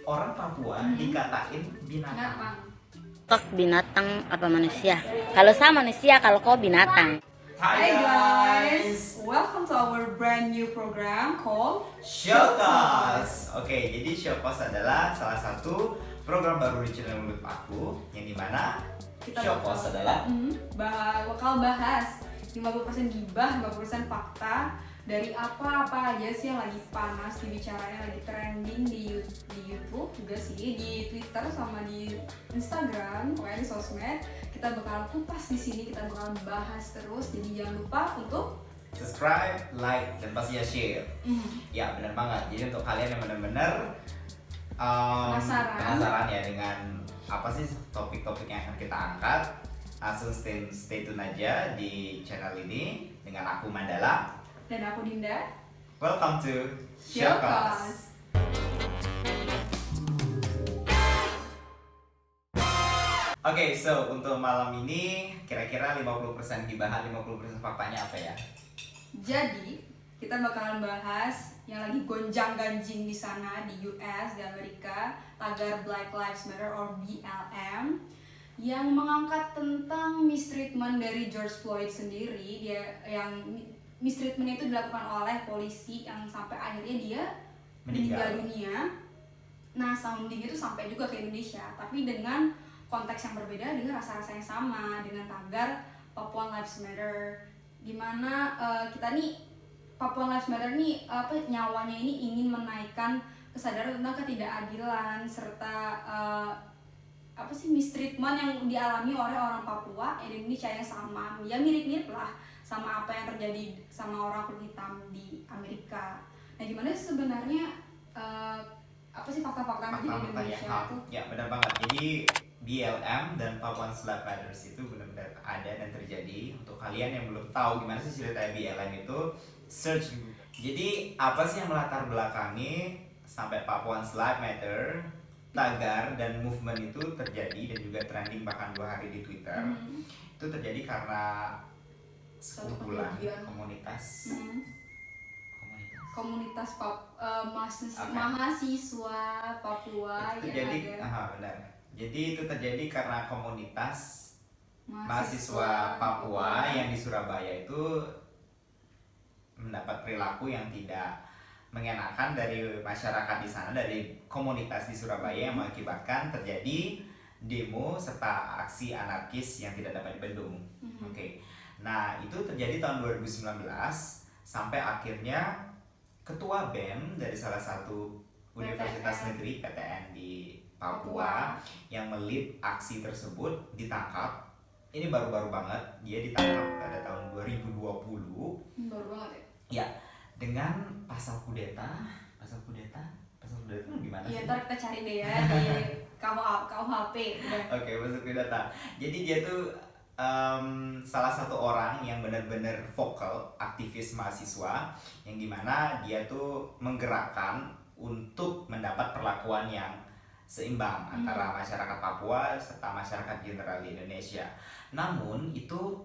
orang Papua dikatain binatang. Kok binatang apa manusia? Kalau saya manusia, kalau kau binatang. Hai guys, welcome to our brand new program called Showcast. Oke, jadi Showcast adalah salah satu program baru di channel menurut aku, yang dimana Showcast adalah bakal bahas 50% gibah, 50% fakta dari apa-apa aja sih yang lagi panas dibicarain, lagi trending di YouTube juga sih, di Twitter sama di Instagram, pokoknya di sosmed. Kita bakal kupas di sini, kita bakal bahas terus. Jadi jangan lupa untuk subscribe, like, dan pastinya share. Ya benar banget. Jadi untuk kalian yang benar-benar penasaran ya dengan apa sih topik-topik yang akan kita angkat, langsung stay tune aja di channel ini dengan aku Mandala dan aku Dinda. Welcome to Showcast. Oke, so untuk malam ini kira-kira 50% gibahan, 50% faktanya apa ya? Jadi, kita bakalan bahas yang lagi gonjang-ganjing di sana di US, di Amerika, tagar Black Lives Matter or BLM, yang mengangkat tentang mistreatment dari George Floyd sendiri. Dia yang mistreatment itu dilakukan oleh polisi yang sampai akhirnya dia meninggal dunia. Nah, sounding itu sampai juga ke Indonesia, tapi dengan konteks yang berbeda, dengan rasa-rasa yang sama, dengan tagar Papua Lives Matter, dimana kita nih Papua Lives Matter nih nyawanya ini ingin menaikkan kesadaran tentang ketidakadilan serta mistreatment yang dialami oleh orang Papua di Indonesia yang sama, ya mirip-mirip lah sama apa yang terjadi sama orang kulit hitam di Amerika. Nah, gimana sebenarnya apa sih fakta-fakta di Indonesia itu? Ya benar banget. Jadi BLM dan Papuan Slave Matters itu benar-benar ada dan terjadi. Untuk kalian yang belum tahu gimana sih cerita BLM itu, search. Jadi apa sih yang melatar belakangi sampai Papuan Slave Matter, tagar dan movement itu terjadi dan juga trending bahkan 2 hari di Twitter. Itu terjadi karena 10 bulan komunitas mahasiswa Papua itu yang terjadi, ada. Jadi itu terjadi karena komunitas mahasiswa Papua yang di Surabaya itu mendapat perilaku yang tidak mengenakan dari masyarakat di sana, dari komunitas di Surabaya, yang mengakibatkan terjadi demo serta aksi anarkis yang tidak dapat dibendung. Oke. Nah, itu terjadi tahun 2019 sampai akhirnya ketua BEM dari salah satu universitas negeri PTN di Papua yang melid aksi tersebut ditangkap. Ini baru-baru banget, dia ditangkap pada tahun 2020. Baru banget ya? Ya, dengan pasal kudeta gimana sih? Iya, ntar kita cari deh ya di KUHP. Oke, pasal kudeta. Jadi dia tuh salah satu orang yang benar-benar vokal, aktivis mahasiswa, yang dimana dia tuh menggerakkan untuk mendapat perlakuan yang seimbang antara masyarakat Papua serta masyarakat general di Indonesia. Namun itu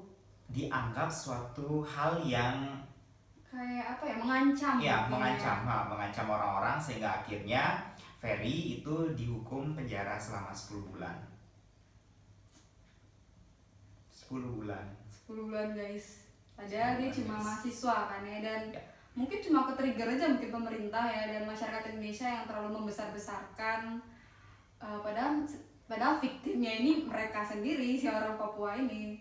dianggap suatu hal yang kayak apa ya, mengancam. Ya, mengancam orang-orang, sehingga akhirnya Ferry itu dihukum penjara selama 10 bulan. 10 bulan Guys. Padahal dia cuma mahasiswa kan ya, dan mungkin cuma ke-trigger aja mungkin pemerintah ya dan masyarakat Indonesia yang terlalu membesar-besarkan, padahal viktimnya ini mereka sendiri, si orang Papua ini.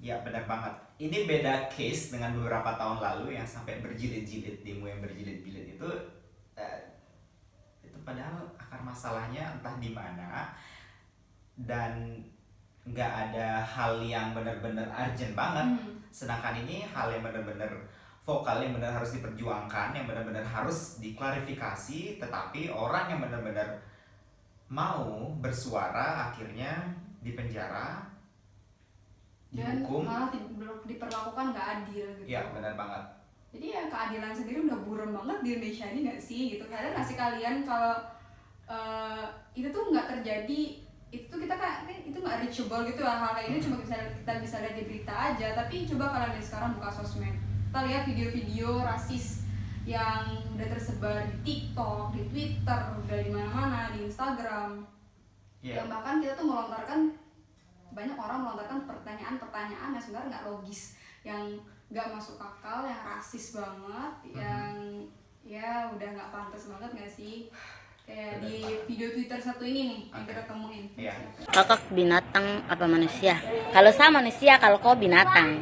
Ya benar banget. Ini beda case dengan beberapa tahun lalu yang sampai berjilid-jilid, demo yang berjilid-jilid itu padahal akar masalahnya entah di mana dan nggak ada hal yang benar-benar urgent banget. Sedangkan ini hal yang benar-benar vokal, yang benar harus diperjuangkan, yang benar-benar harus diklarifikasi, tetapi orang yang benar-benar mau bersuara akhirnya dipenjara, dihukum, dan malah diperlakukan nggak adil gitu. Ya benar banget. Jadi ya keadilan sendiri udah buram banget di Indonesia ini nggak sih gitu. Kadang nggak sih kalian kalau itu tuh nggak terjadi, itu tuh kita kan itu nggak reachable gitu lah, hal kayak ini cuma kita bisa lihat di berita aja. Tapi coba kalian lihat sekarang buka sosmed, kita lihat video-video rasis yang udah tersebar di TikTok, di Twitter, udah di mana-mana, di Instagram. Iya. Yang bahkan kita tuh banyak orang melontarkan pertanyaan-pertanyaan yang sebenarnya nggak logis, yang nggak masuk akal, yang rasis banget, yang ya udah nggak pantas banget nggak sih? Kayak di video Twitter satu ini nih yang kita temuin. Iya. Kakak binatang apa manusia? Kalau saya manusia, kalau kau binatang.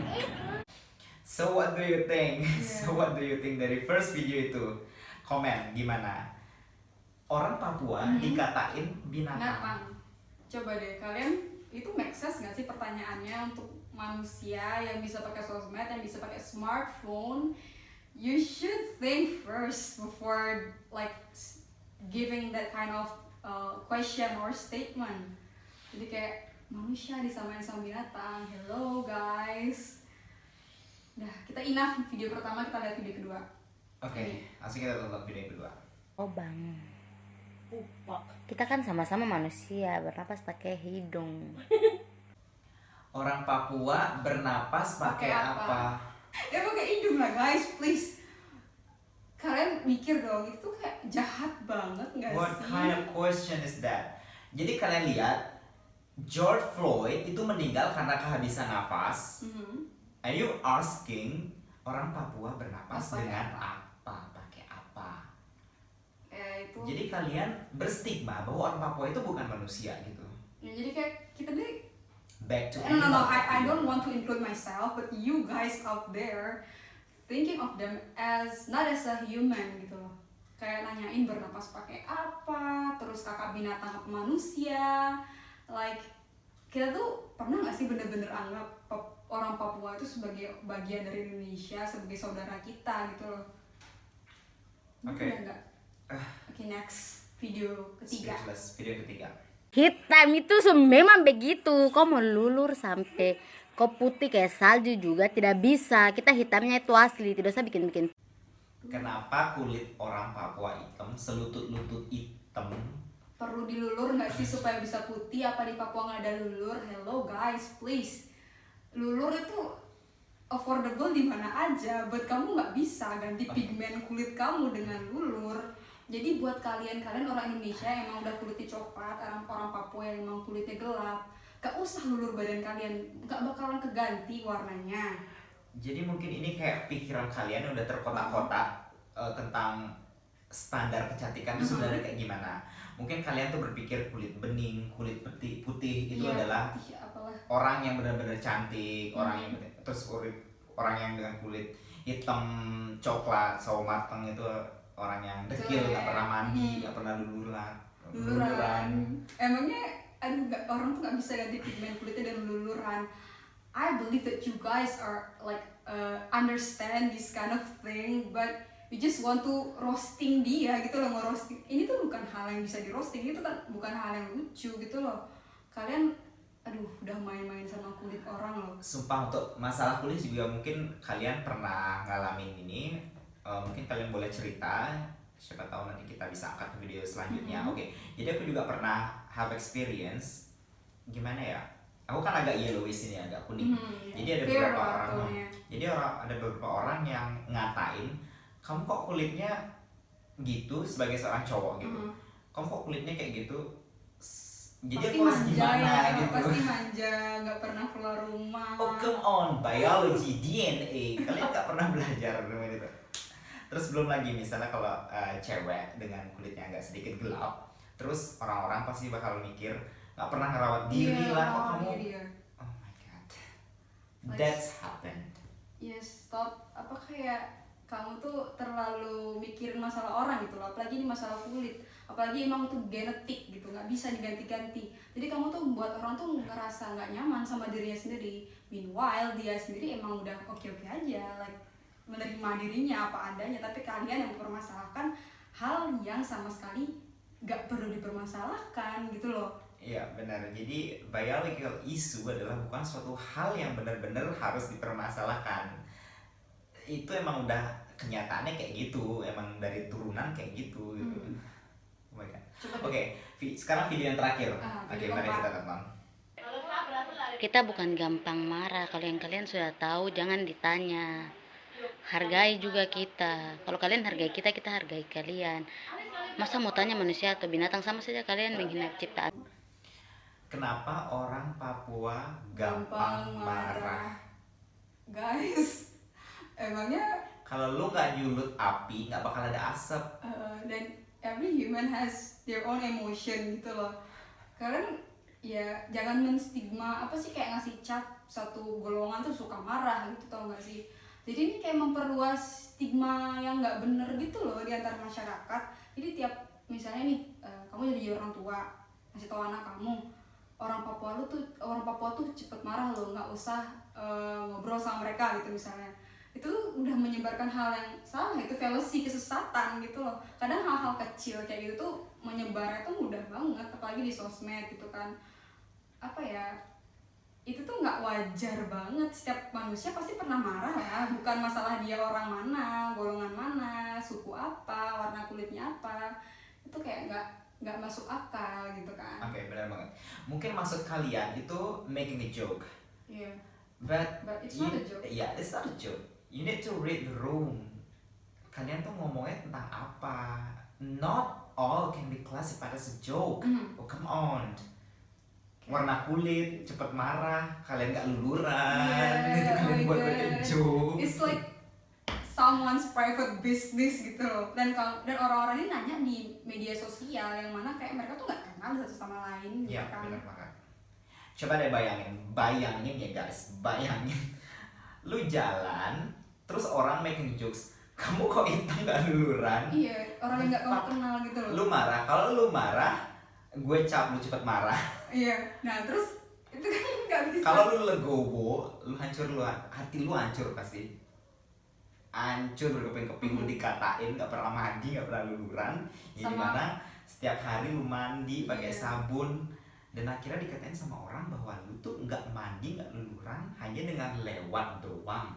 So what do you think? So what do you think dari first video itu? Komen gimana? Orang Papua dikatain binatang. Binatang. Coba deh kalian itu make sense nggak sih pertanyaannya untuk manusia yang bisa pakai sosmed, yang bisa pakai smartphone? You should think first before like giving that kind of question or statement. Jadi kayak manusia disamain sama binatang. Hello guys. Dah, kita enough video pertama, kita lihat video kedua. Oke, langsung kita tonton video yang kedua. Oh bang, kita kan sama-sama manusia, bernapas pakai hidung. Orang Papua bernapas pakai Pakai apa? apa? Ya pakai hidung lah guys, please. Kalian mikir dong, itu tuh kayak jahat banget nggak What sih? kind of question is that? Jadi kalian lihat, George Floyd itu meninggal karena kehabisan nafas. Mhm. Are you asking orang Papua bernapas Pakai dengan apa? apa? Pakai apa? Ya itu. Jadi kalian berstigma bahwa orang Papua itu bukan manusia gitu. Ya, jadi kayak kita deh. Back to No. I don't want to include myself, but you guys out there thinking of them as not as a human gitu loh. Kayak nanyain bernapas pakai apa, terus kakak binatang apa manusia. Like kita tuh pernah nggak sih bener-bener anggap orang Papua itu sebagai bagian dari Indonesia, sebagai saudara kita gitu loh. Oke. Udah nggak? Oke, next video ketiga. Speechless. Video ketiga. Hitam itu memang begitu. Kau mau lulur sampai kau putih kayak salju juga tidak bisa. Kita hitamnya itu asli, tidak usah bikin-bikin. Kenapa kulit orang Papua hitam, selutut-lutut hitam? Perlu dilulur nggak sih supaya bisa putih? Apa di Papua nggak ada lulur? Hello guys, please. Lulur itu affordable di mana aja. Buat kamu nggak bisa ganti pigmen kulit kamu dengan lulur. Jadi buat kalian orang Indonesia yang emang udah kulitnya coklat, orang Papua yang emang kulitnya gelap, gak usah lulur badan kalian, gak bakalan keganti warnanya. Jadi mungkin ini kayak pikiran kalian yang udah terkotak-kotak tentang standar kecantikan itu sebenarnya kayak gimana. Mungkin kalian tuh berpikir kulit bening, kulit putih itu Iya, adalah putih apalah. orang yang benar-benar cantik, orang yang terus orang yang dengan kulit hitam coklat sawo mateng itu orang yang dekil, nggak pernah mandi, nggak pernah luluran. Emangnya orang tuh nggak bisa ganti pigmen kulitnya dan luluran. I believe that you guys are like understand this kind of thing, but you just want to roasting dia gitu loh, nge-roasting. Ini tuh bukan hal yang bisa di roasting, itu kan bukan hal yang lucu gitu loh. Kalian udah main-main sama kulit orang loh. Sumpah, untuk masalah kulit juga mungkin kalian pernah ngalamin ini. Mungkin kalian boleh cerita, siapa tahu nanti kita bisa angkat ke video selanjutnya. Oke, jadi aku juga pernah have experience, gimana ya, aku kan agak yellowish ini, agak kuning. Jadi ada beberapa orang, ada beberapa orang yang ngatain, kamu kok kulitnya gitu sebagai seorang cowok gitu, kamu kok kulitnya kayak gitu. Jadi pasti aku harus manja gimana ya, gitu. pasti manja, nggak pernah keluar rumah. Oh come on, biology, DNA, kalian nggak pernah belajar dengan itu. Terus belum lagi misalnya kalau cewek dengan kulitnya agak sedikit gelap, terus orang-orang pasti bakal mikir nggak pernah ngerawat diri lah kok kamu. Oh my god, that's happened. Yes, stop. Apa kayak kamu tuh terlalu mikirin masalah orang gitu loh, apalagi ini masalah kulit, apalagi emang tuh genetik gitu, nggak bisa diganti-ganti. Jadi kamu tuh membuat orang tuh ngerasa nggak nyaman sama dirinya sendiri. Meanwhile dia sendiri emang udah oke-oke aja, like menerima dirinya apa adanya. Tapi kalian yang mempermasalahkan hal yang sama sekali nggak perlu dipermasalahkan gitu loh. Iya benar. Jadi biological issue adalah bukan suatu hal yang benar-benar harus dipermasalahkan. Itu emang udah kenyataannya kayak gitu, emang dari turunan kayak gitu. Oh my god. Oke, sekarang video yang terakhir. Oke, mari kita tonton. Kita bukan gampang marah, kalian sudah tahu, jangan ditanya. hargai juga kita. Kalau kalian hargai kita, kita hargai kalian. Masa mau tanya manusia atau binatang, sama saja kalian menghina ciptaan. Kenapa orang Papua gampang marah? Guys, emangnya Kalau lu nggak nyulut api, nggak bakal ada asap. dan every human has their own emotion gitu loh. Kalian ya jangan menstigma apa sih, kayak ngasih cap satu golongan tuh suka marah gitu, tau gak sih? Jadi ini kayak memperluas stigma yang nggak bener gitu loh di antara masyarakat. Jadi tiap misalnya nih kamu jadi orang tua ngasih tahu anak kamu, orang Papua tuh cepet marah loh, nggak usah ngobrol sama mereka gitu misalnya. Itu udah menyebarkan hal yang salah, itu fallacy, kesesatan gitu loh. Kadang hal-hal kecil kayak gitu tuh menyebarnya tuh mudah banget, apalagi di sosmed gitu kan. Apa ya, itu tuh nggak wajar banget. Setiap manusia pasti pernah marah ya, bukan masalah dia orang mana, golongan mana, suku apa, warna kulitnya apa. Itu kayak nggak masuk akal gitu kan. Oke, benar banget. Mungkin maksud kalian itu making a joke, Iya. but But it's not a joke. Yeah, it's not a joke. You need to read the room. Kalian tuh ngomongnya tentang apa? Not all can be classified as a joke. Oh, come on. Warna kulit, cepet marah, kalian nggak luluran, Yeah, itu kalian oh my buat God. joke. It's like someone's private business gitu loh. Dan orang-orang ini nanya di media sosial yang mana kayak mereka tuh nggak kenal satu sama lain gitu Iya, kan. benar banget. Coba deh bayangin ya guys, bayangin. Lu jalan, terus orang making jokes, kamu kok hitam gak luluran? Iya, orang yang nggak kamu Fuck. kenal gitu loh. Lu marah, kalau lu marah, gue cap lu cepet marah. Iya, nah terus itu kan nggak bisa. Kalau lu legowo, lu hati lu hancur pasti. Hancur berkeping-keping, lu dikatain gak pernah mandi, gak pernah luluran. Ya Sama- dimana setiap hari lu mandi pakai Iya. sabun, dan akhirnya dikatain sama orang bahwa lu tuh nggak mandi, nggak luluran, hanya dengan lewat doang.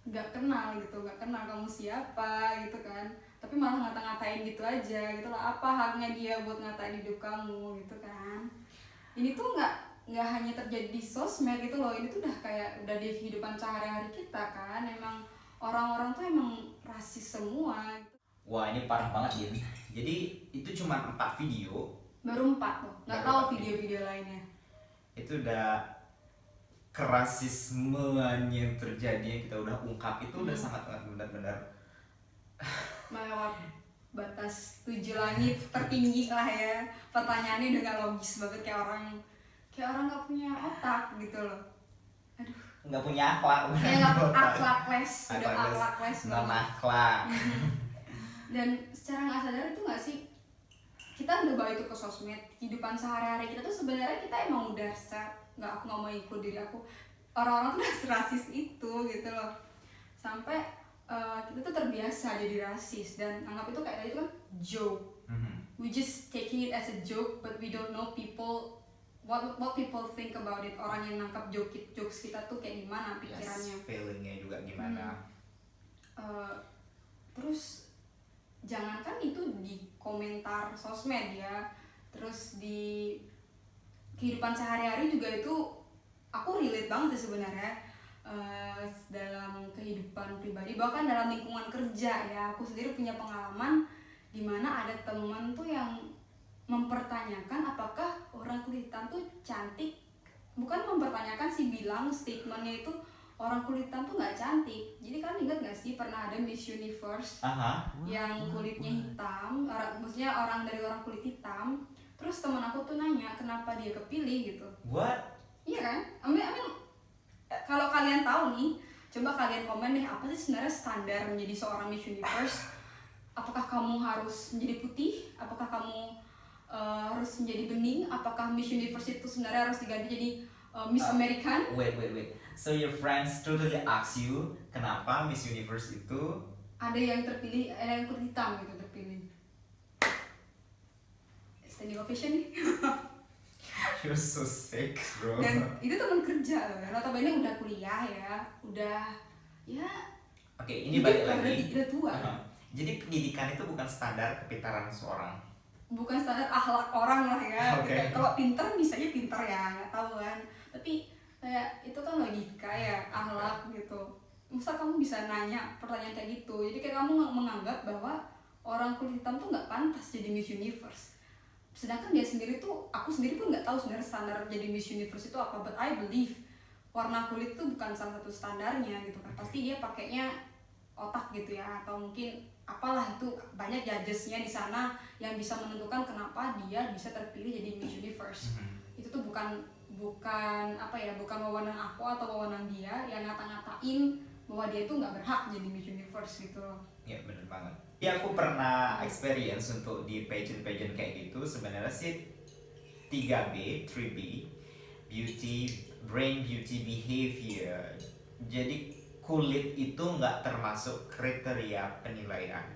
Nggak kenal gitu, nggak kenal kamu siapa gitu kan, tapi malah ngata-ngatain gitu aja gitu lah. Apa haknya dia buat ngatain hidup kamu gitu kan. Ini tuh nggak hanya terjadi di sosmed gitu loh, ini tuh udah kayak udah di kehidupan sehari-hari kita kan. Emang orang-orang tuh emang rasis semua gitu. Wah, ini parah banget, Din. Jadi itu cuma 4 video, Baru 4 loh, nggak Baru tahu 4 video-video lainnya. itu udah kerasismean yang terjadi yang kita udah ungkap itu udah sangat benar-benar Melewat batas 7 langit tertinggi lah ya. Pertanyaannya udah gak logis banget, kayak orang nggak punya otak gitu loh. Aduh, nggak punya akhlak. kayak nggak akhlakles, udah Akhlakles, akhlakles non banget. akhlak. Dan secara nggak sadar itu nggak sih, kita udah bawa itu ke sosmed, kehidupan sehari-hari kita tuh sebenarnya kita emang udah aku nggak mau ikut diri aku, orang-orang tuh udah serasis itu gitu loh, sampai kita tuh terbiasa jadi rasis dan anggap itu kayak tadi itu kan joke. We just taking it as a joke, but we don't know people what people think about it. Orang yang nangkap jokes kita tuh kayak gimana pikirannya. Yes, feelingnya juga gimana. Terus jangankan itu di komentar sosmed ya, terus di kehidupan sehari-hari juga itu aku relate banget sih sebenarnya. Dalam kehidupan pribadi, bahkan dalam lingkungan kerja ya, aku sendiri punya pengalaman dimana ada temen tuh yang mempertanyakan apakah orang kulit hitam tuh cantik. Bukan mempertanyakan sih, bilang statementnya itu orang kulit hitam tuh nggak cantik. Jadi kan ingat nggak sih pernah ada Miss Universe yang kulitnya hitam, maksudnya orang dari orang kulit hitam. Terus teman aku tuh nanya kenapa dia kepilih gitu. What? Iya kan? I mean, kalau kalian tahu nih, coba kalian komen deh, apa sih sebenarnya standar menjadi seorang Miss Universe? Apakah kamu harus menjadi putih? Apakah kamu harus menjadi bening? Apakah Miss Universe itu sebenarnya harus diganti jadi Miss American? Wait. So your friends totally ask you kenapa Miss Universe itu Ada yang terpilih, ada yang kulit hitam gitu terpilih. Standing ovation nih. you're so sick, bro. Dan itu teman kerja loh, notabene udah kuliah ya, udah ya. Oke, ini balik udah lagi. udah tua. Jadi pendidikan itu bukan standar kepintaran seorang. Bukan standar akhlak orang lah ya. Oke. Kalau pinter misalnya pinter ya, nggak tahu kan. Tapi kayak itu kan logika ya, akhlak gitu. masa kamu bisa nanya pertanyaan kayak gitu. Jadi kayak kamu menganggap bahwa orang kulit hitam tuh nggak pantas jadi Miss Universe, sedangkan dia sendiri tuh, aku sendiri pun nggak tahu sebenarnya standar jadi Miss Universe itu apa, but I believe warna kulit tuh bukan salah satu standarnya gitu kan. Pasti dia pakainya otak gitu ya, atau mungkin apalah, itu banyak judgesnya di sana yang bisa menentukan kenapa dia bisa terpilih jadi Miss Universe. Itu tuh bukan apa ya, bukan wewenang aku atau wewenang dia yang ngata-ngatain bahwa dia tuh nggak berhak jadi Miss Universe gitu loh. Ya bener banget. Ya aku pernah experience untuk di pageant kayak gitu. Sebenarnya sih 3B, beauty, brain, beauty, behavior. Jadi kulit itu nggak termasuk kriteria penilaian.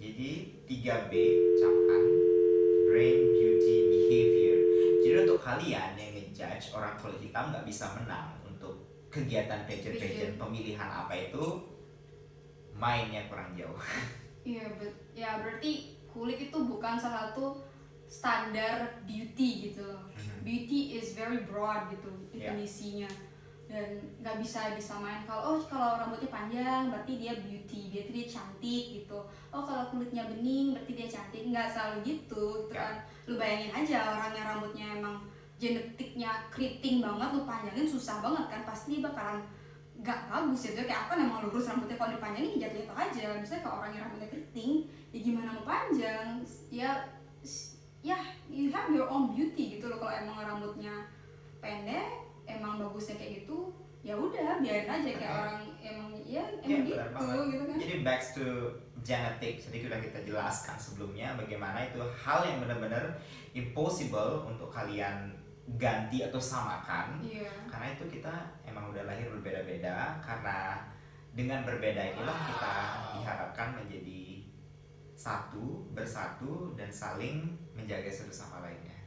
Jadi 3B camkan brain, beauty, behavior. Jadi untuk kalian yang ngejudge orang kulit hitam nggak bisa menang untuk kegiatan pageant pemilihan apa itu, mainnya kurang jauh. Iya, ya berarti kulit itu bukan salah satu standar beauty gitu loh. Beauty is very broad gitu definisinya. Dan nggak bisa disamain kalau rambutnya panjang berarti dia beauty, berarti dia cantik gitu. Oh kalau kulitnya bening berarti dia cantik. Nggak selalu gitu kan. Lu bayangin aja orang yang rambutnya emang genetiknya keriting banget, lu panjangin susah banget kan, pasti dia bakalan nggak bagus ya. Kayak aku emang lurus rambutnya, kalau dipanjangin jatuh-jatuh aja. Misalnya kalau orang yang rambutnya keriting, ya gimana mau panjang? Ya you have your own beauty gitu loh. Kalau emang rambutnya pendek, emang bagusnya kayak gitu, ya udah biarin aja kayak orang emang gitu gitu kan. Jadi back to genetik, jadi sudah kita jelaskan sebelumnya bagaimana itu hal yang benar-benar impossible untuk kalian ganti atau samakan. Karena itu kita emang udah lahir berbeda-beda, karena dengan berbeda inilah kita diharapkan menjadi bersatu dan saling menjaga satu sama lainnya.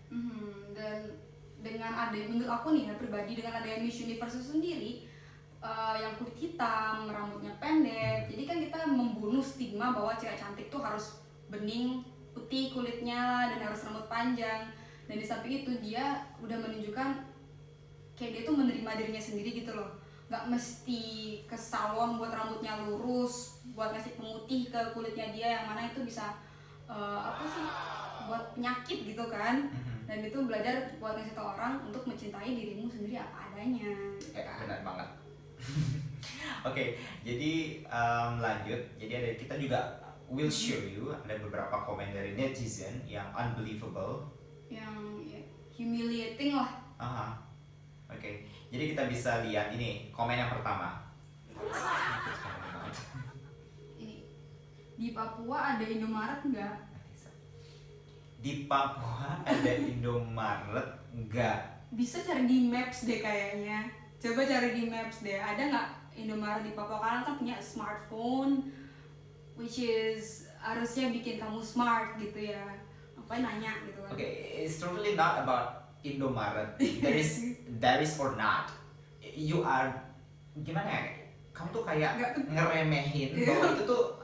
Dan dengan ada, menurut aku nih ya pribadi, dengan adanya Miss Universe itu sendiri yang kulit hitam, rambutnya pendek, jadi kan kita membunuh stigma bahwa cewek cantik tuh harus bening, putih kulitnya dan harus rambut panjang. Dan di samping itu dia udah menunjukkan kayak dia tuh menerima dirinya sendiri gitu loh, nggak mesti ke salon buat rambutnya lurus, buat ngasih pemutih ke kulitnya dia yang mana itu bisa buat penyakit gitu kan. Dan itu belajar buat ngasih tau orang untuk mencintai dirimu sendiri apa adanya. Benar banget. Oke, jadi lanjut. Jadi kita juga will show you ada beberapa komen dari netizen yang unbelievable, yang humiliating lah. Oke, jadi kita bisa lihat ini komen yang pertama. Ini di Papua ada Indomaret nggak? Di Papua ada Indomaret nggak? Bisa cari di Maps deh kayaknya. Coba cari di Maps deh. Ada nggak Indomaret di Papua? Kalian kan punya smartphone, which is harusnya bikin kamu smart gitu ya. Apa nanya gitu kan? Okay, it's totally not about Indomaret. There is or not. You are gimana ya? Kamu tuh kayak ngeremehin bahwa itu tuh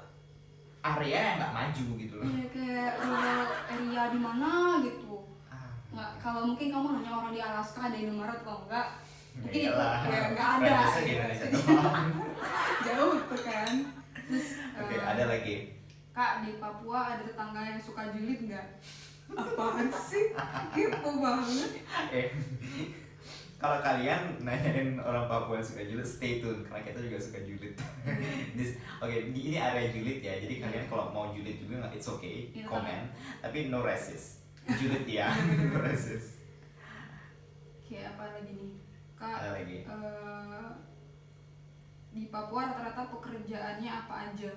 area yang nggak maju gitu loh. Iya, kayak rural area di mana gitu. Nggak, kalau mungkin kamu nanya orang di Alaska ada Indomaret atau enggak, mungkin itu ya nggak ada. Di Indonesia doang. Jauh tuh kan. Terus Oke, ada lagi. Kak, di Papua ada tetangga yang suka julid nggak? Apaan sih? Kepo banget. Kalau kalian nanyain orang Papua yang suka julid, stay tune karena kita juga suka julid. Oke, ini area julid ya. Jadi kalian kalau mau julid juga nggak, it's okay, komen. Tapi no racist. Julid ya, no racist. Oke, apa lagi nih? Kak, ada lagi. Di Papua rata-rata pekerjaannya apa aja?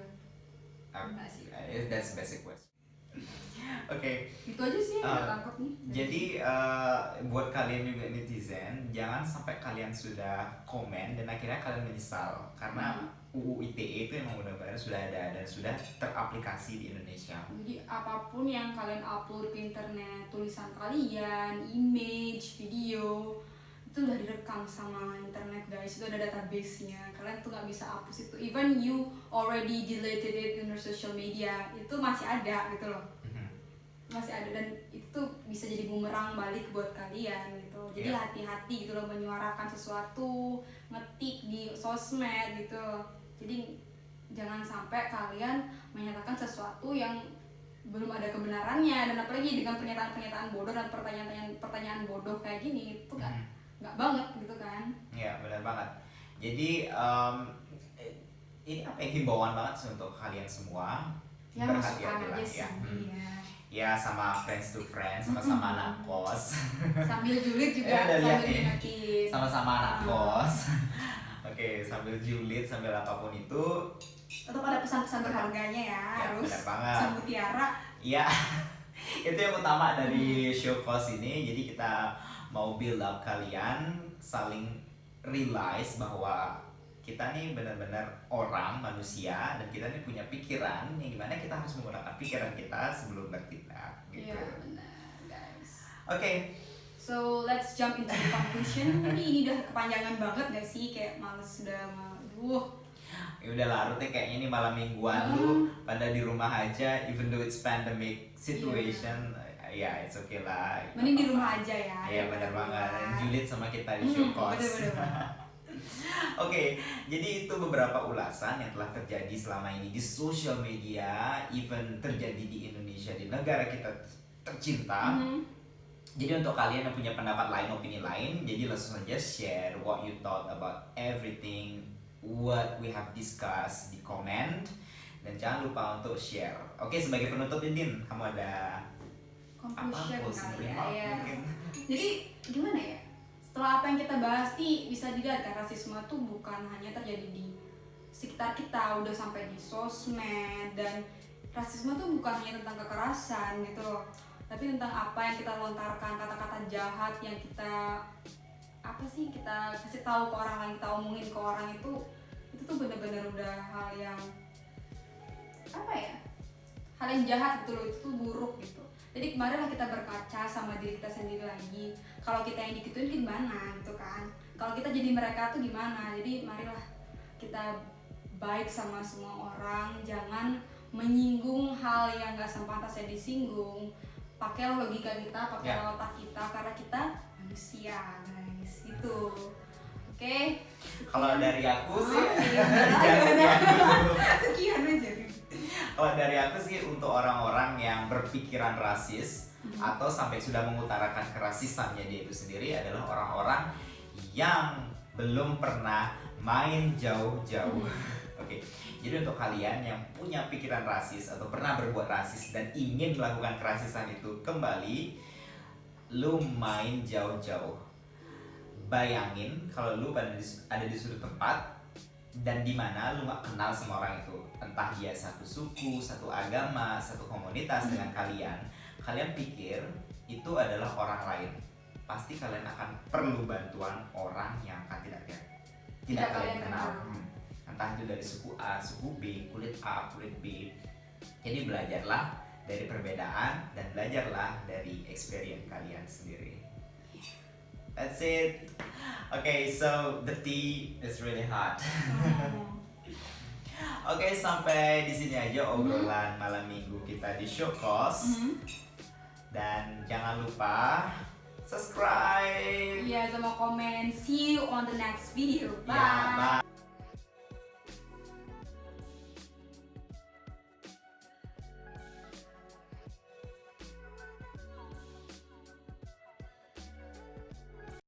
Enggak sih. That's basic question. Oke. Itu aja sih yang ketangkep nih. Jadi buat kalian juga netizen, jangan sampai kalian sudah komen dan akhirnya kalian menyesal karena UU ITE itu emang benar-benar sudah ada dan sudah teraplikasi di Indonesia. Jadi apapun yang kalian upload ke internet, tulisan kalian, image, video, itu udah direkam sama internet guys, itu ada database-nya. Kalian tuh nggak bisa hapus itu. Even you already deleted it in your social media, itu masih ada gitu loh. masih ada, dan itu tuh bisa jadi bumerang balik buat kalian gitu. Jadi Iya. hati-hati gitu loh menyuarakan sesuatu, ngetik di sosmed gitu. Jadi jangan sampai kalian menyatakan sesuatu yang belum ada kebenarannya, dan apalagi dengan pernyataan-pernyataan bodoh dan pertanyaan bodoh kayak gini itu nggak banget gitu kan. Ya benar banget. Jadi ini apa yang himbauan banget sih untuk kalian semua, Ya masukkan berhati-hatilah aja ya. sih ya. Ya sama friends to friends, sama-sama anak kos, Sambil julid juga, Ya, udah lihat sambil nih. diingetin. sama-sama anak kos. Oke, sambil julid, sambil apapun itu, Tetap ada pesan-pesan berharganya ya, Ya, harus benar banget. pesan mutiara. ya itu yang utama dari show kos ini. Jadi kita mau build up kalian saling realize bahwa kita nih benar-benar orang manusia, dan kita nih punya pikiran yang dimana kita harus menggunakan pikiran kita sebelum bertindak gitu. Iya benar guys. Oke, So let's jump into the conclusion. Ini udah kepanjangan banget gak sih? Kayak males sudah, aduh. ya udah larutnya kayaknya ini malam mingguan lu pada di rumah aja, even though it's pandemic situation, ya it's okay lah. Mending di rumah aja ya. Iya benar banget, Rumah. julid sama kita di show kos. Bener-bener. Oke, jadi itu beberapa ulasan yang telah terjadi selama ini di sosial media, even terjadi di Indonesia, di negara kita tercinta. Jadi untuk kalian yang punya pendapat lain, opini lain, jadi langsung saja share what you thought about everything what we have discussed di komen, dan jangan lupa untuk share. Oke, sebagai penutup Indin, kamu ada Conclusion closing kali ya. remark Ya. mungkin? Jadi gimana ya? Setelah apa yang kita bahas nih, bisa dilihat kan rasisme tuh bukan hanya terjadi di sekitar kita, udah sampai di sosmed, dan rasisme tuh bukan hanya tentang kekerasan gitu loh, tapi tentang apa yang kita lontarkan, kata-kata jahat yang kita kita kasih tahu ke orang lain, kita omongin ke orang itu tuh bener-bener udah hal yang hal yang jahat gitu loh, itu tuh buruk gitu. Jadi marilah kita berkaca sama diri kita sendiri lagi. Kalau kita yang dikituin gimana gitu kan? Kalau kita jadi mereka tuh gimana? Jadi marilah kita baik sama semua orang, jangan menyinggung hal yang gak sepantasnya disinggung. Pakailah logika kita, pakailah otak kita, karena kita manusia guys, gitu. Oke. Kalau dari aku sih, iya. jangan sekian dulu. Sekian aja. Kalau dari aku sih, untuk orang-orang yang berpikiran rasis atau sampai sudah mengutarakan kerasisannya dia itu sendiri, adalah orang-orang yang belum pernah main jauh-jauh. Oke. Jadi untuk kalian yang punya pikiran rasis atau pernah berbuat rasis dan ingin melakukan kerasisan itu kembali, lu main jauh-jauh. Bayangin kalau lu ada di suatu tempat dan di mana lu gak kenal sama orang itu, entah dia satu suku, satu agama, satu komunitas dengan kalian. Kalian pikir itu adalah orang lain, pasti kalian akan perlu bantuan orang yang akan tidak kalian kenal. Entah itu dari suku A, suku B, kulit A, kulit B. Jadi belajarlah dari perbedaan dan belajarlah dari experience kalian sendiri. That's it. Okay, so the tea is really hot. Oke, sampai di sini aja obrolan malam minggu kita di Show Kos. Dan jangan lupa subscribe. Iya, sama komen. See you on the next video. Bye. Ya, bye.